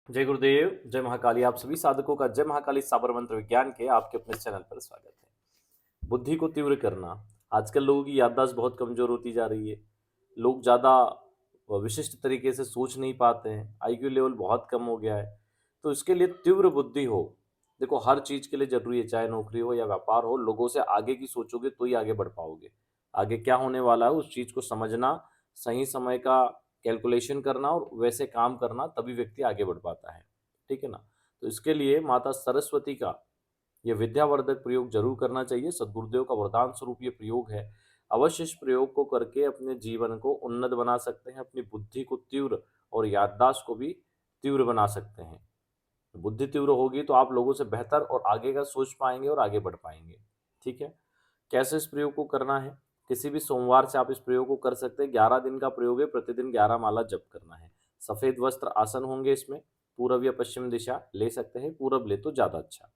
जय गुरुदेव, जय महाकाली। आप सभी साधकों का जय महाकाली साबर मंत्र विज्ञान के आपके अपने चैनल पर स्वागत है। बुद्धि को तीव्र करना। आजकल लोगों की याददाश्त बहुत कमजोर होती जा रही है। लोग ज़्यादा विशिष्ट तरीके से सोच नहीं पाते हैं। आईक्यू लेवल बहुत कम हो गया है। तो इसके लिए तीव्र बुद्धि हो। देखो, हर चीज़ के लिए जरूरी है, चाहे नौकरी हो या व्यापार हो। लोगों से आगे की सोचोगे तो ही आगे बढ़ पाओगे। आगे क्या होने वाला है उस चीज़ को समझना, सही समय का कैलकुलेशन करना और वैसे काम करना, तभी व्यक्ति आगे बढ़ पाता है। ठीक है ना। तो इसके लिए माता सरस्वती का ये विद्यावर्धक प्रयोग जरूर करना चाहिए। सदगुरुदेव का वरदान स्वरूप ये प्रयोग है। अवश्य इस प्रयोग को करके अपने जीवन को उन्नत बना सकते हैं, अपनी बुद्धि को तीव्र और याददाश्त को भी तीव्र बना सकते हैं। बुद्धि तीव्र होगी तो आप लोगों से बेहतर और आगे का सोच पाएंगे और आगे बढ़ पाएंगे। ठीक है। कैसे इस प्रयोग को करना है? किसी भी सोमवार से आप इस प्रयोग को कर सकते हैं। 11 दिन का प्रयोग है। प्रतिदिन 11 माला जप करना है। सफेद वस्त्र आसन होंगे इसमें। पूर्व या पश्चिम दिशा ले सकते हैं, पूरब ले तो ज्यादा अच्छा।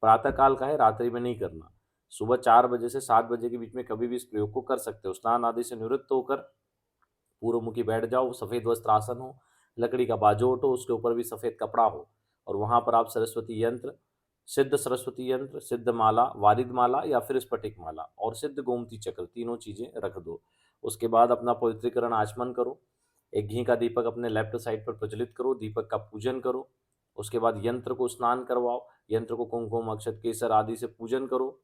प्रातः काल का है, रात्रि में नहीं करना। सुबह 4 बजे से 7 बजे के बीच में कभी भी इस प्रयोग को कर सकते हो। स्नान आदि से निवृत्त होकर पूर्व मुखी बैठ जाओ। सफेद वस्त्र आसन हो, लकड़ी का बाजोट हो, उसके ऊपर भी सफेद कपड़ा हो, और वहां पर आप सरस्वती यंत्र, सिद्ध सरस्वती यंत्र, सिद्ध माला, वारिद माला या फिर स्फटिक माला और सिद्ध गोमती चक्र, तीनों चीजें रख दो। उसके बाद अपना पवित्रीकरण आचमन करो। एक घी का दीपक अपने लेफ्ट साइड पर प्रज्वलित करो। दीपक का पूजन करो। उसके बाद यंत्र को स्नान करवाओ। यंत्र को कुमकुम, अक्षत, केसर आदि से पूजन करो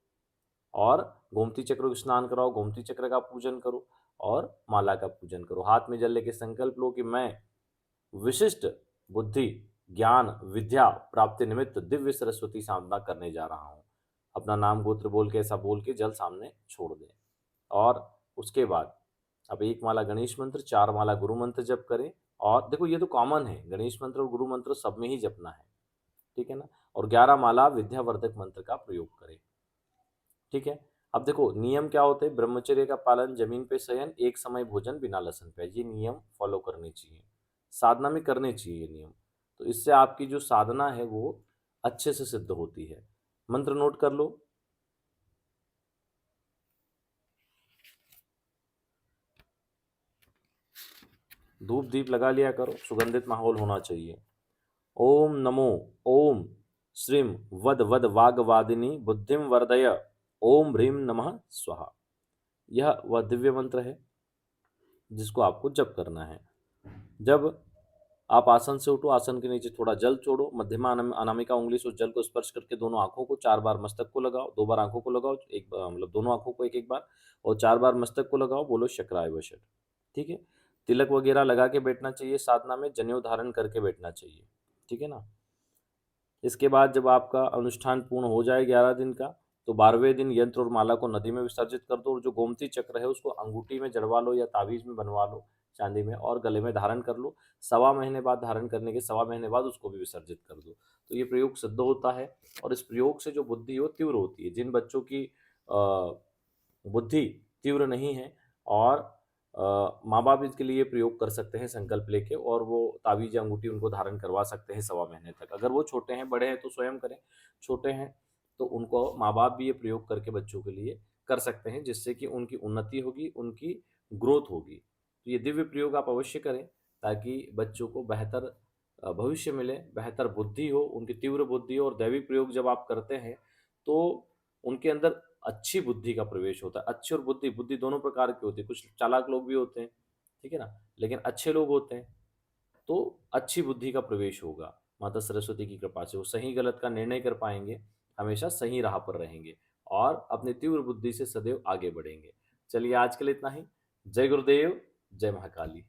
और गोमती चक्र को स्नान कराओ। गोमती चक्र का पूजन करो और माला का पूजन करो। हाथ में जल लेके संकल्प लो कि मैं विशिष्ट बुद्धि, ज्ञान, विद्या प्राप्ति निमित्त दिव्य सरस्वती साधना करने जा रहा हूँ। अपना नाम गोत्र बोल के, ऐसा बोल के जल सामने छोड़ दें। और उसके बाद अब 1 माला गणेश मंत्र, 4 माला गुरु मंत्र जप करें। और देखो, ये तो कॉमन है, गणेश मंत्र और गुरु मंत्र सब में ही जपना है। ठीक है ना। और 11 माला विद्यावर्धक मंत्र का प्रयोग करें। ठीक है। अब देखो, नियम क्या होते हैं? ब्रह्मचर्य का पालन, जमीन पे शयन, एक समय भोजन, बिना लहसुन प्याज, ये नियम फॉलो करने चाहिए। साधना में करने चाहिए ये नियम। तो इससे आपकी जो साधना है वो अच्छे से सिद्ध होती है। मंत्र नोट कर लो। धूप दीप लगा लिया करो, सुगंधित माहौल होना चाहिए। ओम नमो, ओम श्रीम वद वद वाग वादिनी बुद्धिम वर्धय, ओम ह्रीम नमः स्वाहा। यह वह दिव्य मंत्र है जिसको आपको जप करना है। जब आप आसन से उठो, आसन के नीचे थोड़ा जल छोड़ो। मध्यमा अनामिका उंगली से उस जल को स्पर्श करके दोनों आंखों को 4 बार मस्तक को लगाओ। 2 बार आंखों को लगाओ, एक बार मतलब दोनों आंखों को एक एक बार, और 4 बार मस्तक को लगाओ। बोलो शक्राय वशट। ठीक है। तिलक वगैरह लगा के बैठना चाहिए। साधना में जनेऊ धारण करके बैठना चाहिए। ठीक है ना। इसके बाद जब आपका अनुष्ठान पूर्ण हो जाए 11 दिन का, तो 12वें दिन यंत्र और माला को नदी में विसर्जित कर दो। और जो गोमती चक्र है उसको अंगूठी में जड़वा लो या ताबीज में बनवा लो चांदी में, और गले में धारण कर लो। 1.25 महीने बाद, धारण करने के 1.25 महीने बाद उसको भी विसर्जित कर दो। तो ये प्रयोग सिद्ध होता है। और इस प्रयोग से जो बुद्धि हो तीव्र होती है। जिन बच्चों की बुद्धि तीव्र नहीं है, और माँ बाप इसके लिए प्रयोग कर सकते हैं संकल्प लेके, और वो ताबीज या अंगूठी उनको धारण करवा सकते हैं 1.25 महीने तक। अगर वो छोटे हैं, बड़े हैं तो स्वयं करें। छोटे हैं तो उनको माँ बाप भी ये प्रयोग करके बच्चों के लिए कर सकते हैं, जिससे कि उनकी उन्नति होगी, उनकी ग्रोथ होगी। तो ये दिव्य प्रयोग आप अवश्य करें, ताकि बच्चों को बेहतर भविष्य मिले, बेहतर बुद्धि हो, उनकी तीव्र बुद्धि हो। और दैविक प्रयोग जब आप करते हैं तो उनके अंदर अच्छी बुद्धि का प्रवेश होता है। अच्छी और बुद्धि, बुद्धि दोनों प्रकार की होती है। कुछ चालाक लोग भी होते हैं, ठीक है ना, लेकिन अच्छे लोग होते हैं। तो अच्छी बुद्धि का प्रवेश होगा। माता सरस्वती की कृपा से वो सही गलत का निर्णय कर पाएंगे, हमेशा सही राह पर रहेंगे और अपनी तीव्र बुद्धि से सदैव आगे बढ़ेंगे। चलिए, आज के लिए इतना ही। जय गुरुदेव, जय महाकाली।